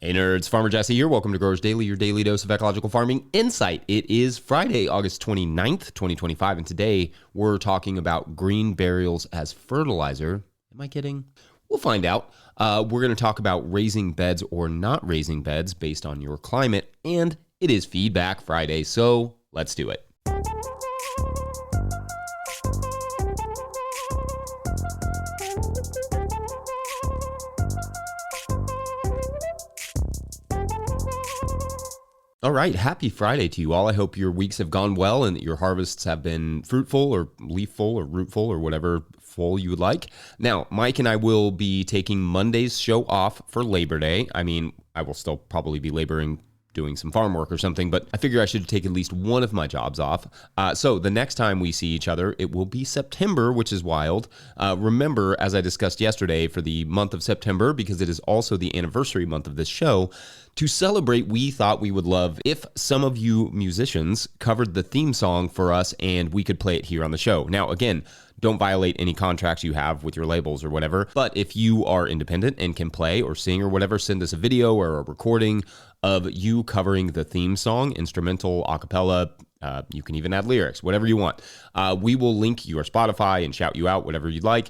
Hey nerds, Farmer Jesse here. Welcome to Growers Daily, your daily dose of ecological farming insight. It is Friday, August 29th, 2025, and today we're talking about green burials as fertilizer. Am I kidding? We'll find out. We're going to talk about raising beds or not raising beds based on your climate, and it is Feedback Friday, so let's do it. All right, happy Friday to you all. I hope your weeks have gone well and that your harvests have been fruitful or leafful or rootful or whatever full you would like. Now, Mike and I will be taking Monday's show off for Labor Day. I mean, I will still probably be laboring doing some farm work or something, but I figure I should take at least one of my jobs off. So the next time we see each other, it will be September, which is wild. Remember, as I discussed yesterday, for the month of September, because it is also the anniversary month of this show, to celebrate, we thought we would love if some of you musicians covered the theme song for us and we could play it here on the show. Now, again, don't violate any contracts you have with your labels or whatever, but if you are independent and can play or sing or whatever, send us a video or a recording of you covering the theme song, instrumental, a cappella. You can even add lyrics, whatever you want. We will link your Spotify and shout you out, whatever you'd like.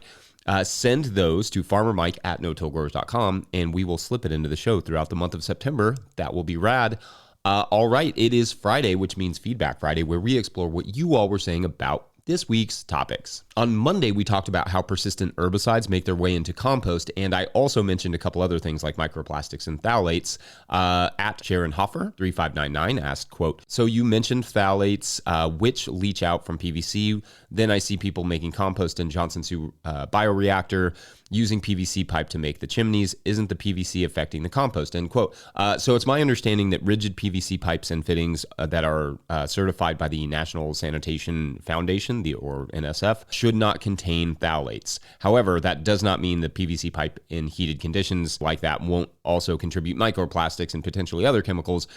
Send those to farmermike@notillgrowers.com, and we will slip it into the show throughout the month of September. That will be rad. All right, it is Friday, which means Feedback Friday, where we explore what you all were saying about this week's topics. On Monday, we talked about how persistent herbicides make their way into compost, and I also mentioned a couple other things like microplastics and phthalates. At Sharon Hoffer, 3599, asked, quote, "So you mentioned phthalates, which leach out from PVC. Then I see people making compost in Johnson-Su bioreactor using PVC pipe to make the chimneys. Isn't the PVC affecting the compost?" End quote. So it's my understanding that rigid PVC pipes and fittings that are certified by the National Sanitation Foundation, or NSF, should not contain phthalates. However, that does not mean the PVC pipe in heated conditions like that won't also contribute microplastics and potentially other chemicals.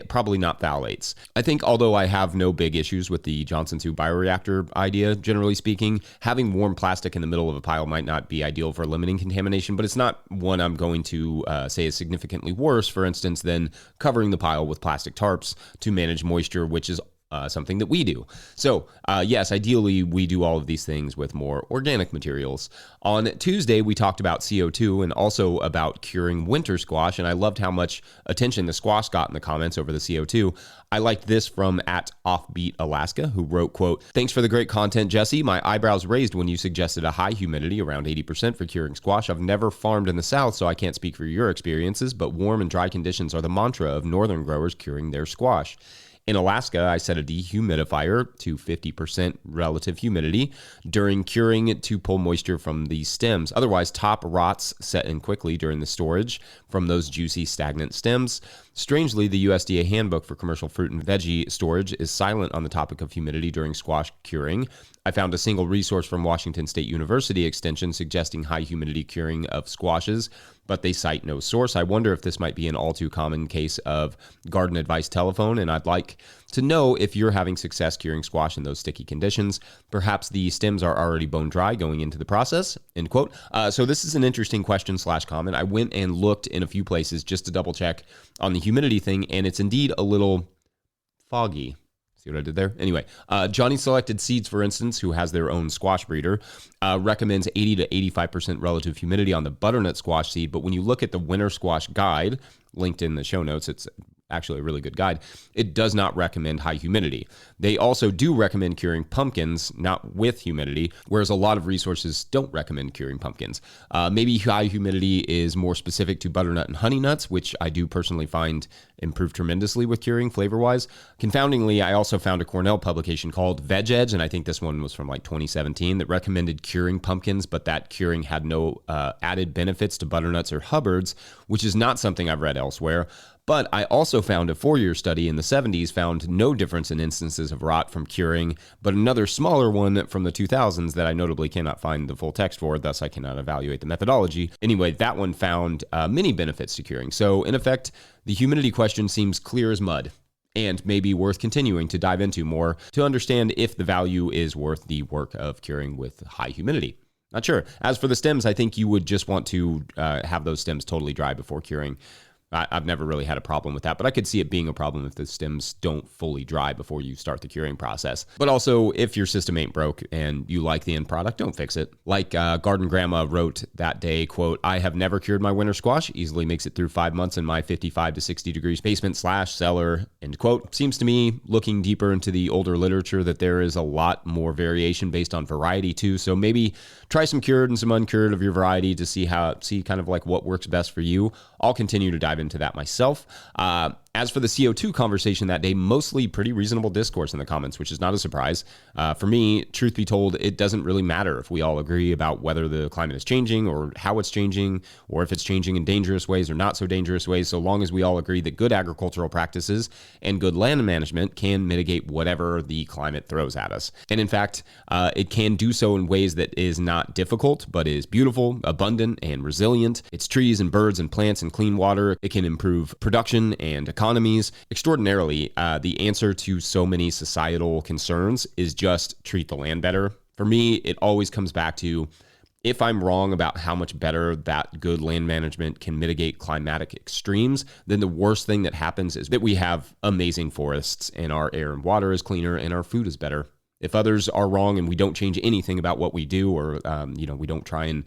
Probably not phthalates. I think although I have no big issues with the Johnson-Su bioreactor idea, generally speaking, having warm plastic in the middle of a pile might not be ideal for limiting contamination, but it's not one I'm going to say is significantly worse, for instance, than covering the pile with plastic tarps to manage moisture, which is something that we do. So yes, ideally we do all of these things with more organic materials. On Tuesday, we talked about CO2 and also about curing winter squash, and I loved how much attention the squash got in the comments over the CO2. I liked this from @Offbeat Alaska, who wrote, quote, "Thanks for the great content, Jesse. My eyebrows raised when you suggested a high humidity around 80% for curing squash. I've never farmed in the South, so I can't speak for your experiences, but warm and dry conditions are the mantra of northern growers curing their squash. In Alaska, I set a dehumidifier to 50% relative humidity during curing to pull moisture from the stems. Otherwise, top rots set in quickly during the storage from those juicy, stagnant stems. Strangely, the USDA handbook for commercial fruit and veggie storage is silent on the topic of humidity during squash curing. I found a single resource from Washington State University Extension suggesting high humidity curing of squashes, but they cite no source. I wonder if this might be an all too common case of garden advice telephone, and I'd like to know if you're having success curing squash in those sticky conditions. Perhaps the stems are already bone dry going into the process," end quote. So this is an interesting question / comment. I went and looked in a few places just to double check on the humidity thing, and it's indeed a little foggy. See what I did there? Anyway, Johnny Selected Seeds, for instance, who has their own squash breeder, recommends 80 to 85% relative humidity on the butternut squash seed. But when you look at the winter squash guide, linked in the show notes, it's actually a really good guide, it does not recommend high humidity. They also do recommend curing pumpkins, not with humidity, whereas a lot of resources don't recommend curing pumpkins. Maybe high humidity is more specific to butternut and honey nuts, which I do personally find improve tremendously with curing flavor-wise. Confoundingly, I also found a Cornell publication called Veg Edge, and I think this one was from like 2017, that recommended curing pumpkins, but that curing had no added benefits to butternuts or Hubbards, which is not something I've read elsewhere. But I also found a 4-year study in the 70s found no difference in instances of rot from curing, but another smaller one from the 2000s that I notably cannot find the full text for, thus I cannot evaluate the methodology. Anyway, that one found many benefits to curing. So in effect, the humidity question seems clear as mud, and may be worth continuing to dive into more to understand if the value is worth the work of curing with high humidity. Not sure. As for the stems, I think you would just want to have those stems totally dry before curing. I've never really had a problem with that, but I could see it being a problem if the stems don't fully dry before you start the curing process. But also, if your system ain't broke and you like the end product, don't fix it. Like Garden Grandma wrote that day, quote, "I have never cured my winter squash, easily makes it through 5 months in my 55 to 60 degrees basement / cellar," end quote. Seems to me, looking deeper into the older literature, that there is a lot more variation based on variety too. So maybe try some cured and some uncured of your variety to see kind of like what works best for you. I'll continue to dive into that myself. As for the CO2 conversation that day, mostly pretty reasonable discourse in the comments, which is not a surprise. For me, truth be told, it doesn't really matter if we all agree about whether the climate is changing or how it's changing, or if it's changing in dangerous ways or not so dangerous ways, so long as we all agree that good agricultural practices and good land management can mitigate whatever the climate throws at us. And in fact, it can do so in ways that is not difficult, but is beautiful, abundant, and resilient. It's trees and birds and plants and clean water. It can improve production and economies extraordinarily. The answer to so many societal concerns is just treat the land better. For me, it always comes back to, if I'm wrong about how much better that good land management can mitigate climatic extremes, then the worst thing that happens is that we have amazing forests and our air and water is cleaner and our food is better. If others are wrong and we don't change anything about what we do, or we don't try and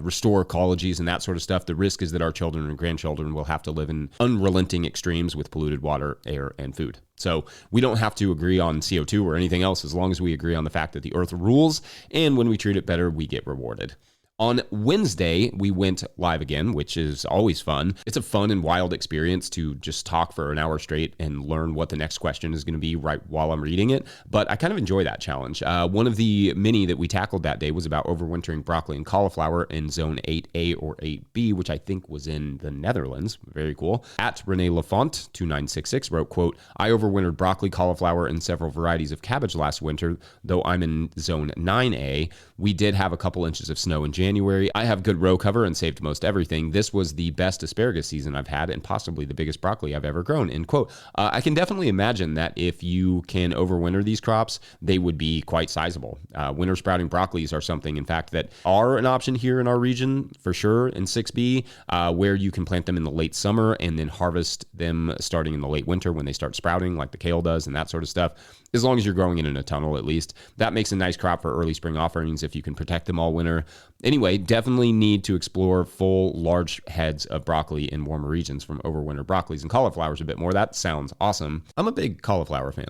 restore ecologies and that sort of stuff, the risk is that our children and grandchildren will have to live in unrelenting extremes with polluted water, air, and food. So we don't have to agree on CO2 or anything else as long as we agree on the fact that the earth rules, and when we treat it better, we get rewarded. On Wednesday, we went live again, which is always fun. It's a fun and wild experience to just talk for an hour straight and learn what the next question is going to be right while I'm reading it. But I kind of enjoy that challenge. One of the many that we tackled that day was about overwintering broccoli and cauliflower in zone 8A or 8B, which I think was in the Netherlands. Very cool. At Renee Lafont, 2966, wrote, quote, "I overwintered broccoli, cauliflower, and several varieties of cabbage last winter, though I'm in zone 9A. We did have a couple inches of snow in January. I have good row cover and saved most everything. This was the best asparagus season I've had and possibly the biggest broccoli I've ever grown," end quote. I can definitely imagine that if you can overwinter these crops, they would be quite sizable. Winter sprouting broccolis are something, in fact, that are an option here in our region for sure in 6B, where you can plant them in the late summer and then harvest them starting in the late winter when they start sprouting, like the kale does and that sort of stuff. As long as you're growing it in a tunnel, at least. That makes a nice crop for early spring offerings if you can protect them all winter. Anyway, definitely need to explore full, large heads of broccoli in warmer regions from overwinter broccolis and cauliflowers a bit more. That sounds awesome. I'm a big cauliflower fan.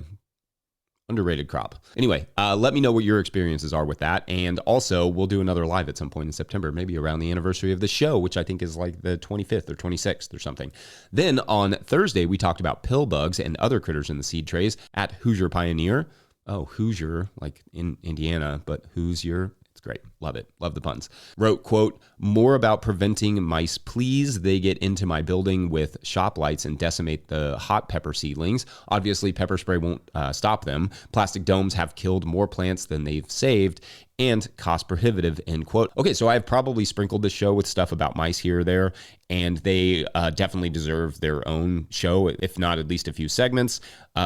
Underrated crop. Anyway, let me know what your experiences are with that. And also, we'll do another live at some point in September, maybe around the anniversary of the show, which I think is like the 25th or 26th or something. Then on Thursday, we talked about pill bugs and other critters in the seed trays at Hoosier Pioneer. Oh, Hoosier, like in Indiana, but Hoosier. It's great. Love it. Love the puns. Wrote, quote, "More about preventing mice, please. They get into my building with shop lights and decimate the hot pepper seedlings. Obviously, pepper spray won't stop them. Plastic domes have killed more plants than they've saved and cost prohibitive," end quote. Okay, so I've probably sprinkled this show with stuff about mice here or there, and they definitely deserve their own show, if not at least a few segments,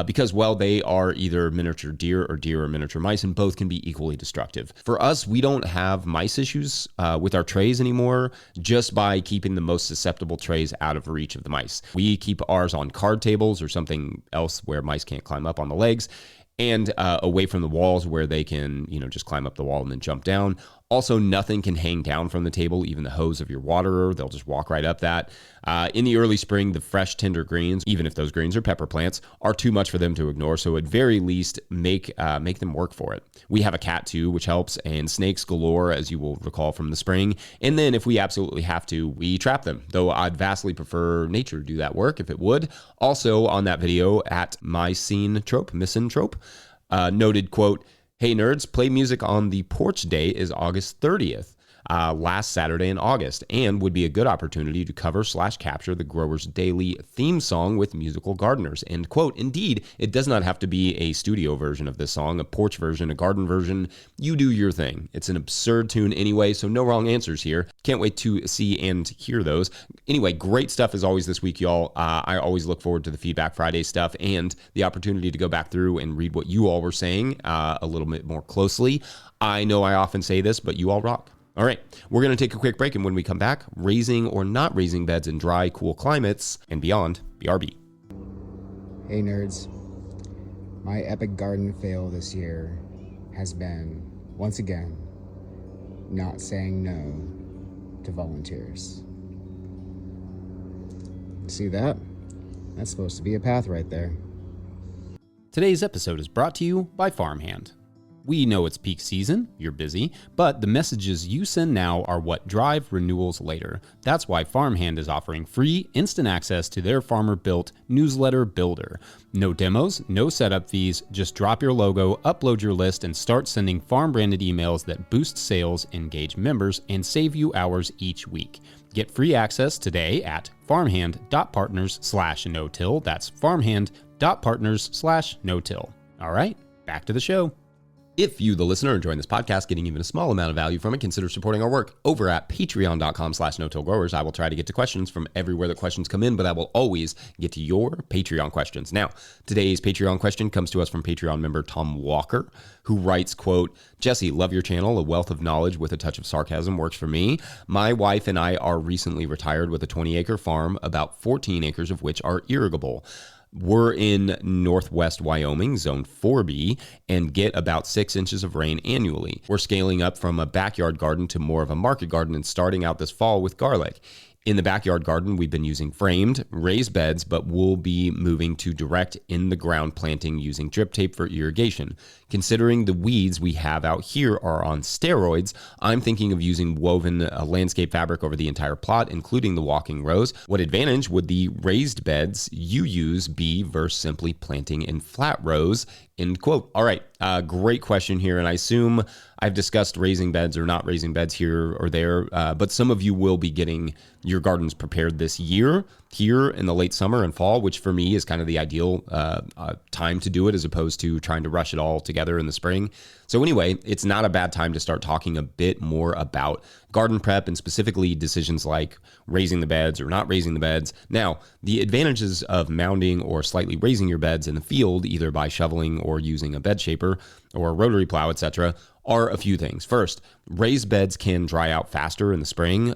because, well, they are either miniature deer or miniature mice, and both can be equally destructive. For us, we don't have mice issues with our trays anymore, just by keeping the most susceptible trays out of reach of the mice. We keep ours on card tables or something else where mice can't climb up on the legs, and away from the walls where they can, just climb up the wall and then jump down. Also, nothing can hang down from the table, even the hose of your waterer. They'll just walk right up that. In the early spring, the fresh, tender greens, even if those greens are pepper plants, are too much for them to ignore. So at very least, make them work for it. We have a cat too, which helps, and snakes galore, as you will recall from the spring. And then if we absolutely have to, we trap them, though I'd vastly prefer nature to do that work if it would. Also on that video at Misanthrope, noted, quote, "Hey nerds, play music on the porch day is August 30th. Last Saturday in August, and would be a good opportunity to cover/capture the Growers Daily theme song with musical gardeners," end quote. Indeed, it does not have to be a studio version of this song, a porch version, a garden version. You do your thing. It's an absurd tune anyway, so no wrong answers here. Can't wait to see and hear those. Anyway, great stuff as always this week, y'all. I always look forward to the Feedback Friday stuff and the opportunity to go back through and read what you all were saying a little bit more closely. I know I often say this, but you all rock. All right, we're going to take a quick break, and when we come back, raising or not raising beds in dry, cool climates and beyond. BRB. Hey nerds, my epic garden fail this year has been, once again, not saying no to volunteers. See that? That's supposed to be a path right there. Today's episode is brought to you by Farmhand. We know it's peak season, you're busy, but the messages you send now are what drive renewals later. That's why Farmhand is offering free, instant access to their farmer-built newsletter builder. No demos, no setup fees, just drop your logo, upload your list, and start sending farm-branded emails that boost sales, engage members, and save you hours each week. Get free access today at farmhand.partners/no-till. That's farmhand.partners/no-till. All right, back to the show. If you, the listener, are enjoying this podcast, getting even a small amount of value from it, consider supporting our work over at patreon.com/no-till-growers. I will try to get to questions from everywhere that questions come in, but I will always get to your Patreon questions. Now, today's Patreon question comes to us from Patreon member Tom Walker, who writes, quote, Jesse, love your channel. A wealth of knowledge with a touch of sarcasm works for me. My wife and I are recently retired with a 20-acre farm, about 14 acres of which are irrigable. We're in northwest Wyoming, zone 4B, and get about 6 inches of rain annually. We're scaling up from a backyard garden to more of a market garden and starting out this fall with garlic. In the backyard garden, we've been using framed, raised beds, but we'll be moving to direct in-the-ground planting using drip tape for irrigation. Considering the weeds we have out here are on steroids, I'm thinking of using woven landscape fabric over the entire plot, including the walking rows. What advantage would the raised beds you use be versus simply planting in flat rows? End quote. All right, great question here, and I assume I've discussed raising beds or not raising beds here or there, but some of you will be getting your gardens prepared this year, here in the late summer and fall, which for me is kind of the ideal time to do it as opposed to trying to rush it all together in the spring. So anyway, it's not a bad time to start talking a bit more about garden prep and specifically decisions like raising the beds or not raising the beds. Now, the advantages of mounding or slightly raising your beds in the field, either by shoveling or using a bed shaper or a rotary plow, etc., are a few things. First, raised beds can dry out faster in the spring,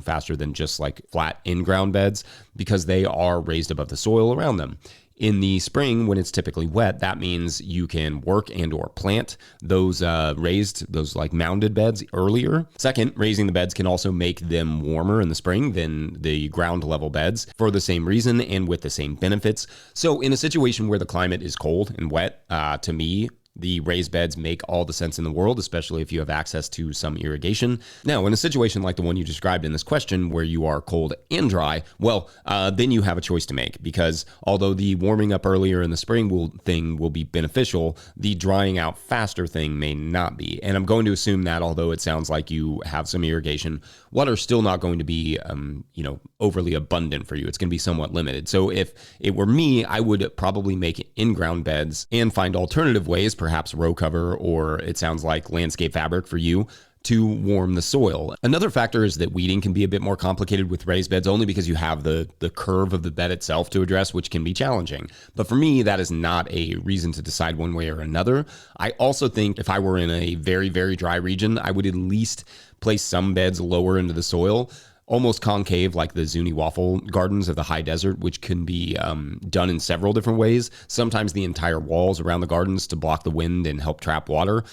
faster than just like flat in-ground beds because they are raised above the soil around them. In the spring, when it's typically wet, that means you can work and or plant those those like mounded beds earlier. Second, raising the beds can also make them warmer in the spring than the ground level beds for the same reason and with the same benefits. So in a situation where the climate is cold and wet, to me, the raised beds make all the sense in the world, especially if you have access to some irrigation. Now, in a situation like the one you described in this question where you are cold and dry, well, then you have a choice to make because although the warming up earlier in the spring will be beneficial, the drying out faster thing may not be. And I'm going to assume that although it sounds like you have some irrigation, water's still not going to be, overly abundant for you. It's going to be somewhat limited. So if it were me, I would probably make in-ground beds and find alternative ways, perhaps row cover, or it sounds like landscape fabric for you, to warm the soil. Another factor is that weeding can be a bit more complicated with raised beds only because you have the curve of the bed itself to address, which can be challenging. But for me, that is not a reason to decide one way or another. I also think if I were in a very, very dry region, I would at least place some beds lower into the soil, almost concave like the Zuni waffle gardens of the high desert, which can be done in several different ways. Sometimes the entire walls around the gardens to block the wind and help trap water.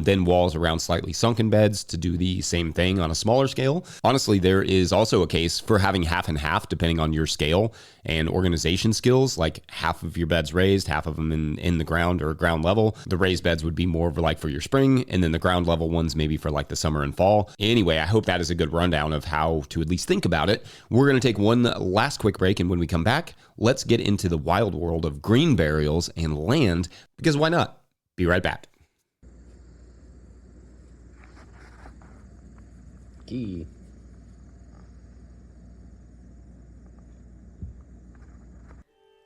Then walls around slightly sunken beds to do the same thing on a smaller scale. Honestly, there is also a case for having half and half depending on your scale and organization skills, like half of your beds raised, half of them in the ground or ground level. The raised beds would be more for your spring, and then the ground level ones maybe for like the summer and fall. Anyway, I hope that is a good rundown of how to at least think about it. We're going to take one last quick break, and when we come back, let's get into the wild world of green burials and land, because why not? Be right back. Gee.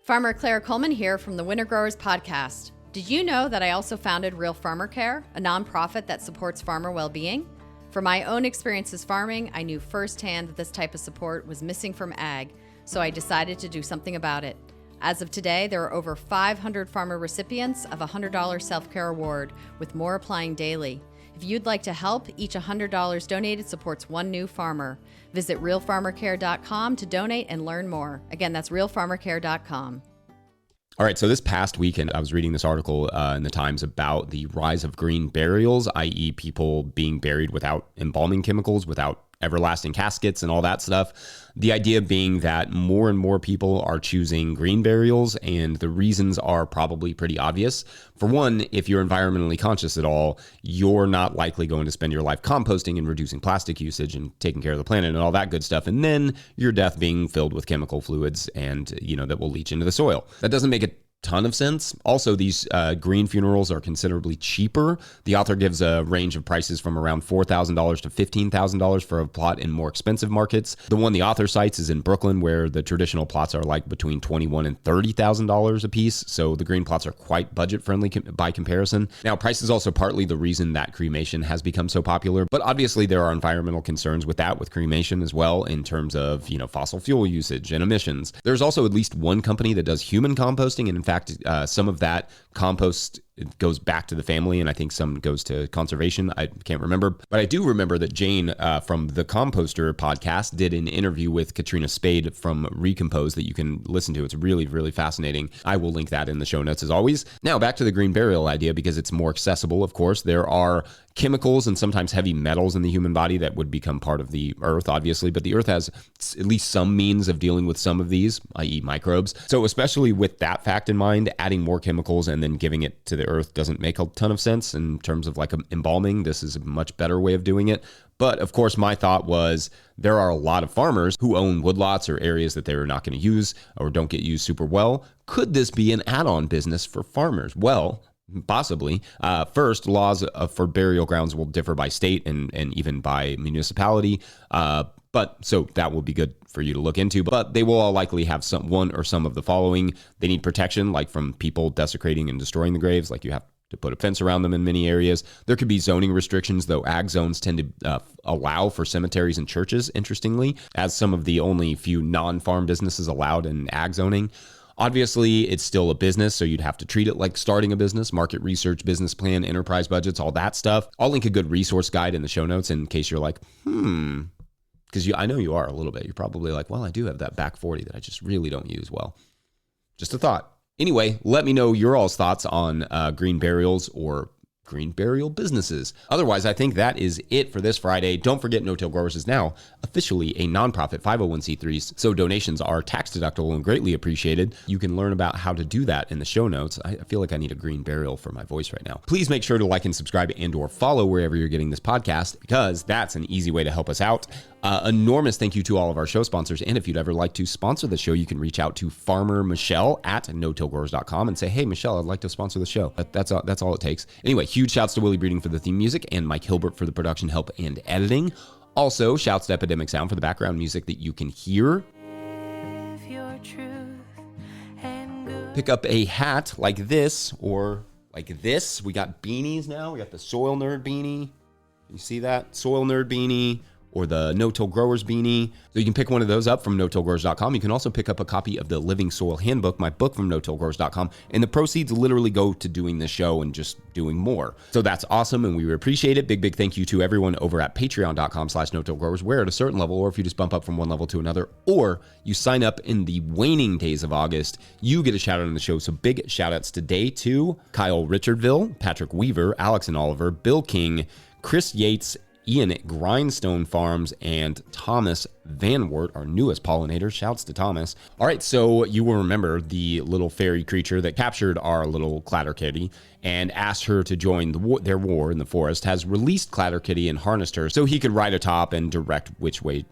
Farmer Claire Coleman here from the Winter Growers Podcast. Did you know that I also founded Real Farmer Care, a nonprofit that supports farmer well-being? From my own experiences farming, I knew firsthand that this type of support was missing from ag, so I decided to do something about it. As of today, there are over 500 farmer recipients of a $100 self-care award, with more applying daily. If you'd like to help, each $100 donated supports one new farmer. Visit realfarmercare.com to donate and learn more. Again, that's realfarmercare.com. All right, so this past weekend, I was reading this article in the Times about the rise of green burials, i.e. people being buried without embalming chemicals, without everlasting caskets and all that stuff. The idea being that more and more people are choosing green burials, and the reasons are probably pretty obvious. For one, if you're environmentally conscious at all, you're not likely going to spend your life composting and reducing plastic usage and taking care of the planet and all that good stuff, and then your death being filled with chemical fluids and, that will leach into the soil. That doesn't make a ton of sense. Also, these green funerals are considerably cheaper. The author gives a range of prices from around $4,000 to $15,000 for a plot in more expensive markets. The one the author cites is in Brooklyn, where the traditional plots are like between $21,000 and $30,000 a piece. So the green plots are quite budget friendly by comparison. Now, price is also partly the reason that cremation has become so popular, but obviously there are environmental concerns with that, with cremation as well, in terms of, fossil fuel usage and emissions. There's also at least one company that does human composting, and in fact, some of that compost goes back to the family, and I think some goes to conservation. I can't remember, but I do remember that Jane from the Composter podcast did an interview with Katrina Spade from Recompose that you can listen to. It's really, really fascinating. I will link that in the show notes as always. Now back to the green burial idea, because it's more accessible. Of course, there are chemicals and sometimes heavy metals in the human body that would become part of the earth, obviously, but the earth has at least some means of dealing with some of these, i.e. microbes. So especially with that fact in mind, adding more chemicals and then giving it to the earth doesn't make a ton of sense in terms of like embalming. This is a much better way of doing it. But of course, my thought was there are a lot of farmers who own woodlots or areas that they're not going to use or don't get used super well. Could this be an add-on business for farmers? Well, possibly. First, laws for burial grounds will differ by state and even by municipality. But so that will be good for you to look into. But they will all likely have one or some of the following. They need protection, like from people desecrating and destroying the graves, like you have to put a fence around them in many areas. There could be zoning restrictions, though ag zones tend to allow for cemeteries and churches, interestingly, as some of the only few non-farm businesses allowed in ag zoning. Obviously, it's still a business, so you'd have to treat it like starting a business, market research, business plan, enterprise budgets, all that stuff. I'll link a good resource guide in the show notes in case you're like, because I know you are a little bit. You're probably like, well, I do have that back 40 that I just really don't use well. Just a thought. Anyway, let me know your all's thoughts on green burials or green burial businesses. Otherwise, I think that is it for this Friday. Don't forget, No Till Growers is now officially a nonprofit 501c3, so donations are tax deductible and greatly appreciated. You can learn about how to do that in the show notes. I feel like I need a green burial for my voice right now. Please make sure to like and subscribe and or follow wherever you're getting this podcast, because that's an easy way to help us out. Enormous thank you to all of our show sponsors. And if you'd ever like to sponsor the show, you can reach out to Farmer Michelle at notillgrowers.com and say, hey, Michelle, I'd like to sponsor the show. That's all it takes. Anyway, huge shouts to Willie Breeding for the theme music and Mike Hilbert for the production help and editing. Also, shouts to Epidemic Sound for the background music that you can hear. Pick up a hat like this or like this. We got beanies now. We got the Soil Nerd beanie. You see that? Soil Nerd beanie. Or the No-Till Growers beanie. So you can pick one of those up from notillgrowers.com. You can also pick up a copy of the Living Soil Handbook, my book, from notillgrowers.com. And the proceeds literally go to doing this show and just doing more. So that's awesome, and we appreciate it. Big thank you to everyone over at patreon.com/notillgrowers, where at a certain level, or if you just bump up from one level to another, or you sign up in the waning days of August, you get a shout out on the show. So big shout outs today to Kyle Richardville, Patrick Weaver, Alex and Oliver, Bill King, Chris Yates, Ian at Grindstone Farms, and Thomas Van Wert, our newest pollinator. Shouts to Thomas. All right, so you will remember the little fairy creature that captured our little Clatterkitty and asked her to join their war in the forest, has released Clatterkitty and harnessed her so he could ride atop and direct which way,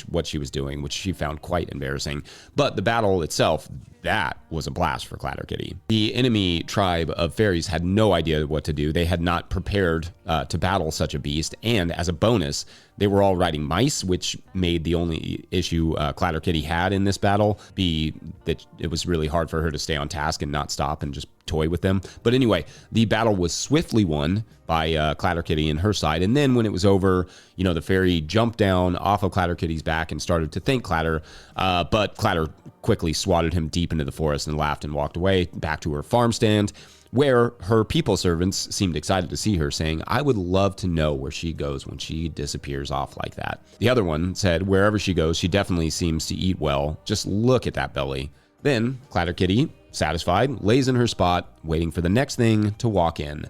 what she was doing, which she found quite embarrassing. But the battle itself, that was a blast for Clatterkitty. The enemy tribe of fairies had no idea what to do. They had not prepared to battle such a beast, and as a bonus, they were all riding mice, which made the only issue Clatterkitty had in this battle be that it was really hard for her to stay on task and not stop and just toy with them. But anyway, the battle was swiftly won by Clatterkitty and her side. And then when it was over, the fairy jumped down off of Clatterkitty's back and started to thank Clatter. But Clatter quickly swatted him deep into the forest and laughed and walked away back to her farm stand, where her people servants seemed excited to see her, saying, "I would love to know where she goes when she disappears off like that." The other one said, "Wherever she goes, she definitely seems to eat well. Just look at that belly." Then Clatterkitty, satisfied, lays in her spot, waiting for the next thing to walk in.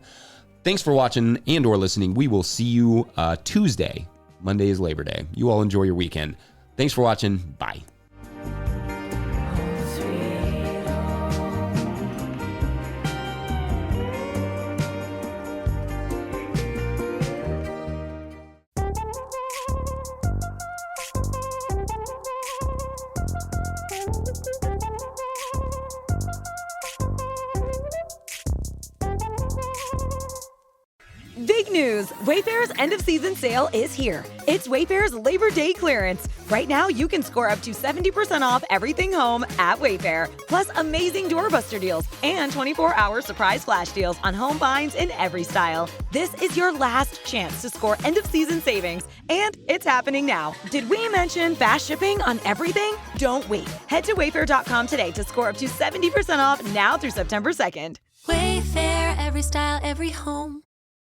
Thanks for watching and or listening. We will see you Tuesday. Monday is Labor Day. You all enjoy your weekend. Thanks for watching. Bye. Big news! Wayfair's end-of-season sale is here. It's Wayfair's Labor Day clearance. Right now, you can score up to 70% off everything home at Wayfair, plus amazing doorbuster deals and 24-hour surprise flash deals on home finds in every style. This is your last chance to score end-of-season savings, and it's happening now. Did we mention fast shipping on everything? Don't wait. Head to wayfair.com today to score up to 70% off now through September 2nd. Wayfair, every style, every home.